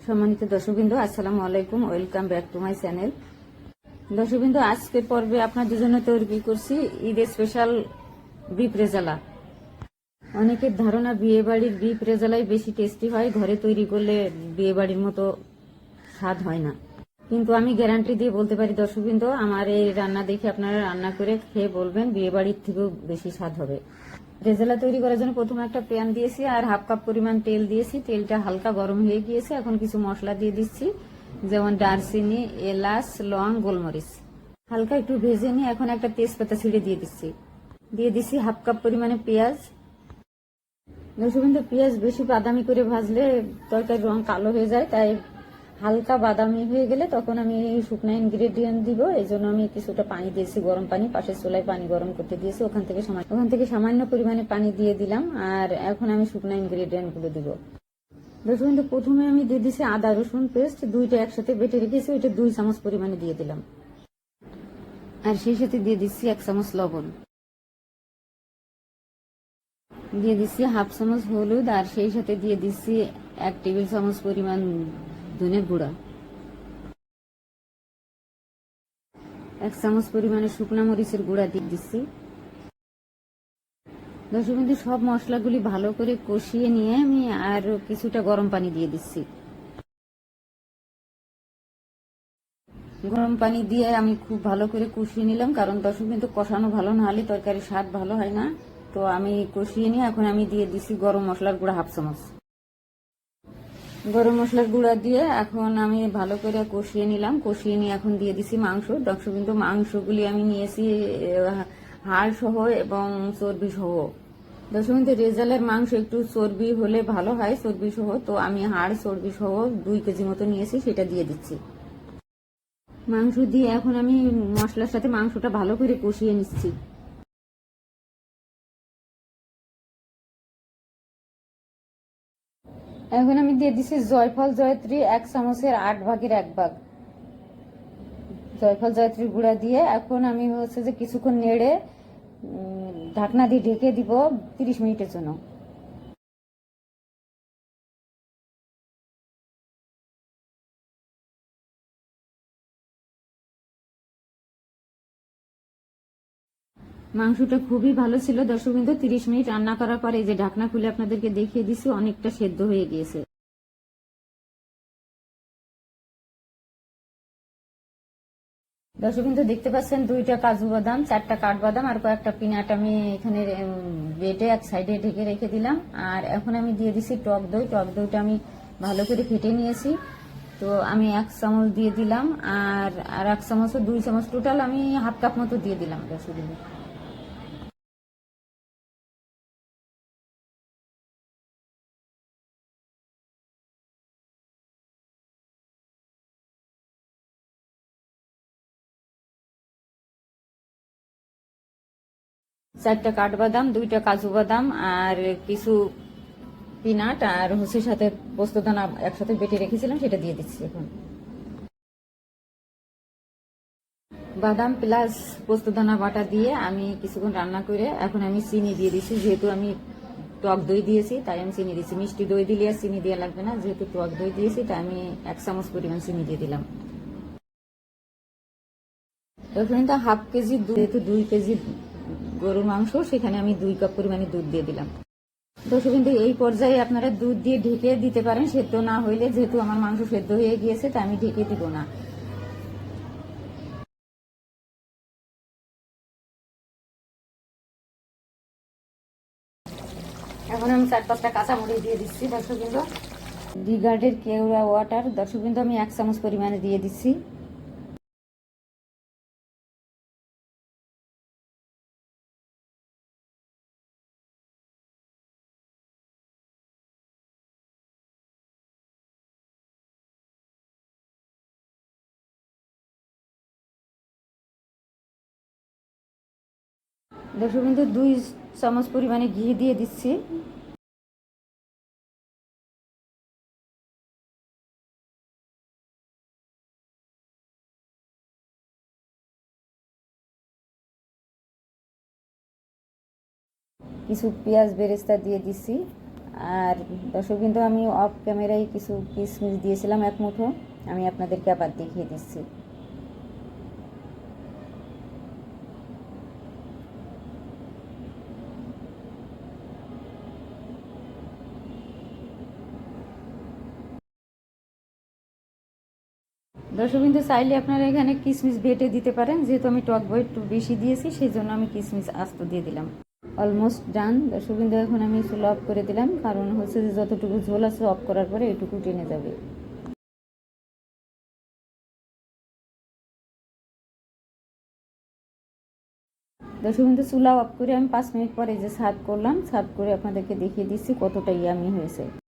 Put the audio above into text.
সম্মানিত দর্শকবৃন্দ, আসসালামু আলাইকুম। Welcome back to my channel. দর্শকবৃন্দ, আজকের পর্বে আপনাদের জন্য তৈরি করছি ঈদের স্পেশাল বিফ রেজালা। অনেকের ধারণা বিয়ে বাড়ির বিফ রেজালাই বেশি টেস্টি হয়, ঘরে তৈরি করলে বিয়ে বাড়ির মতো স্বাদ হয় না। কিন্তু আমি গ্যারান্টি দিয়ে বলতে পারি দর্শকবৃন্দ, আমার এই রান্না দেখে আপনারা রান্না করে খেয়ে বলবেন বিয়ে বাড়ির থেকেও বেশি স্বাদ হবে। রেজালা তৈরি করার জন্য প্রথমে একটা প্যান দিয়েছি আর হাফ কাপ পরিমাণ তেল দিয়েছি। তেলটা হালকা গরম হয়ে গিয়েছে। এখন কিছু মশলা দিয়ে দিচ্ছি, যেমন দারচিনি, এলাচ, লং, গোলমরিচ। হালকা একটু ভেজে নিয়ে এখন একটা তেজপাতা ছিঁড়ে দিয়ে দিচ্ছি হাফ কাপ পরিমাণে পেঁয়াজ। দর্শকবৃন্দ, পেঁয়াজ বেশি বাদামি করে ভাজলে তরকারির রং কালো হয়ে যায়, তাই হালকা বাদামি হয়ে গেলে তখন আমি শুকনো ইনগ্রেডিয়েন্ট দিব। এই জন্য আমি কিছুটা পানি দিয়েছি, গরম পানি, পাশের চুলায় পানি গরম করতে দিয়েছি। ওখান থেকে সামান্য পরিমাণে পানি দিয়ে দিলাম। আর এখন আমি শুকনো ইনগ্রেডিয়েন্ট গুলো দিব। দর্শকবৃন্দ, প্রথমে আমি দিয়ে দিচ্ছি আদা রসুন পেস্ট, দুইটা একসাথে বেটে রেখেছি, ওইটা 2 চামচ পরিমাণে দিয়ে দিলাম। আর সেই সাথে দিয়ে দিচ্ছি 1 চামচ লবণ, দিয়ে দিচ্ছি হাফ চামচ হলুদ, আর সেই সাথে দিয়ে দিচ্ছি 1 টেবিল চামচ পরিমাণ ধনের গুঁড়া, 1 চামচ পরিমাণে শুকনা মরিচের গুঁড়া দিয়ে দিচ্ছি। দর্শকবৃন্দ, সব মশলাগুলি ভালো করে কষিয়ে নিয়ে আমি আর কিছুটা গরম পানি দিয়ে দিচ্ছি। গরম পানি দিয়ে আমি খুব ভালো করে কষিয়ে নিলাম, কারণ দর্শকবৃন্দ, কষানো ভালো না হলে তরকারির স্বাদ ভালো হয় না। তো আমি কষিয়ে নিয়ে এখন আমি দিয়ে দিচ্ছি গরম মশলার গুঁড়া হাফ চামচ। গরম মশলার গুঁড়া দিয়ে এখন আমি ভালো করে কষিয়ে নিলাম। কষিয়ে নিয়ে এখন দিয়ে দিচ্ছি মাংস। দর্শকবৃন্দ, মাংসগুলি আমি নিয়েছি হাড় সহ এবং চর্বি সহ। দর্শকবৃন্দ, রেজালের মাংস একটু চর্বি হলে ভালো হয়, চর্বি সহ। তো আমি হাড় চর্বি সহ 2 কেজি মতো নিয়েছি, সেটা দিয়ে দিচ্ছি। মাংস দিয়ে এখন আমি মশলার সাথে মাংসটা ভালো করে কষিয়ে নিচ্ছি। এখন আমি দিয়ে দিচ্ছি জয়ফল জয়ত্রী 1 চামচের 8 ভাগের 1 ভাগ জয়ফল জয়ত্রীর গুঁড়া দিয়ে এখন আমি হচ্ছে যে কিছুক্ষণ নেড়ে ঢাকনা দিয়ে ঢেকে দিব 30 মিনিটের জন্য। মাংসটা খুবই ভালো ছিল দর্শকবৃন্দ। 30 মিনিট রান্না করার পরে এই যে ঢাকনা খুলে আপনাদেরকে দেখিয়ে দিচ্ছি, অনেকটা সেদ্ধ হয়ে গিয়েছে। দর্শকবৃন্দ, দেখতে পাচ্ছেন 2টা কাজু বাদাম, 4টা কাঠবাদাম আর কয়েকটা পিনাট আমি এখানে বেটে এক সাইডে ঢেকে রেখে দিলাম। আর এখন আমি দিয়ে দিচ্ছি টক দই। টক দইটা আমি ভালো করে ফেটে নিয়েছি। তো আমি 1 চামচ দিয়ে দিলাম, আর 1 চামচ 2 চামচ, টোটাল আমি হাফ কাপ মতো দিয়ে দিলাম দর্শকবৃন্দ। চারটা কাঠবাদাম, 2টা কাজু বাদাম আর কিছু পিনাট আর হচ্ছে সাথে পোস্তদানা একসাথে বেটে রেখেছিলাম, সেটা দিয়ে দিচ্ছি এখন। বাদাম প্লাস পোস্তদানা বাটা দিয়ে আমি কিছুক্ষণ রান্না করে এখন আমি চিনি দিয়ে দিচ্ছি। যেহেতু আমি টক দই দিয়েছি তাই আমি চিনি দিচ্ছি। মিষ্টি দই দিলে আর চিনি দেওয়া লাগবে না, যেহেতু টক দই দিয়েছি তাই আমি 1 চামচ পরিমাণ চিনি দিয়ে দিলাম। এখানে তো হাফ কেজি, যেহেতু 2 কেজি গরুর মাংস, সেখানে আমি 2 কাপ পরিমাণে দুধ দিয়ে দিলাম। দর্শকবৃন্দ, এই পর্যায়ে আপনারা দুধ দিয়ে ঢেকে দিতে পারেন সেদ্ধ না হইলে। যেহেতু আমার মাংস সেদ্ধ হয়ে গিয়েছে তাই আমি ঢেকে দিব না। এখন আমি 4-5টা কাঁচামরিচ দিয়ে দিচ্ছি দর্শকবৃন্দ। দি গার্ডের কেওড়া ওয়াটার দর্শকবৃন্দ আমি 1 চামচ পরিমাণে দিয়ে দিচ্ছি। দর্শকবৃন্দ, 2 চামচ পরিমাণে ঘি দিয়ে দিচ্ছি। কিছু পেঁয়াজ বেরেস্তা দিয়ে দিচ্ছি। আর দর্শকবৃন্দ, আমি অফ ক্যামেরায় কিছু কিশমিশ দিয়েছিলাম এক মুঠো, আমি আপনাদেরকে আবার দেখিয়ে দিচ্ছি। দর্শকবৃন্দ, চাইলে আপনারা এখানে কিশমিশ বেটে দিতে পারেন, যেহেতু আমি টক দই একটু বেশি দিয়েছি সেই জন্য আমি কিশমিশ আস্ত দিয়ে দিলাম। অলমোস্ট ডান দর্শকবৃন্দ। এখন আমি চুলা অফ করে দিলাম, কারণ হচ্ছে যে যতটুকু ঝোল আছে অফ করার পরে এটুকু টেনে যাবে। দর্শকবৃন্দ, চুলা অফ করে আমি 5 মিনিট পরে যে সার্ভ করলাম, সার্ভ করে আপনাদেরকে দেখিয়ে দিচ্ছি কতটা ইয়ামি হয়েছে।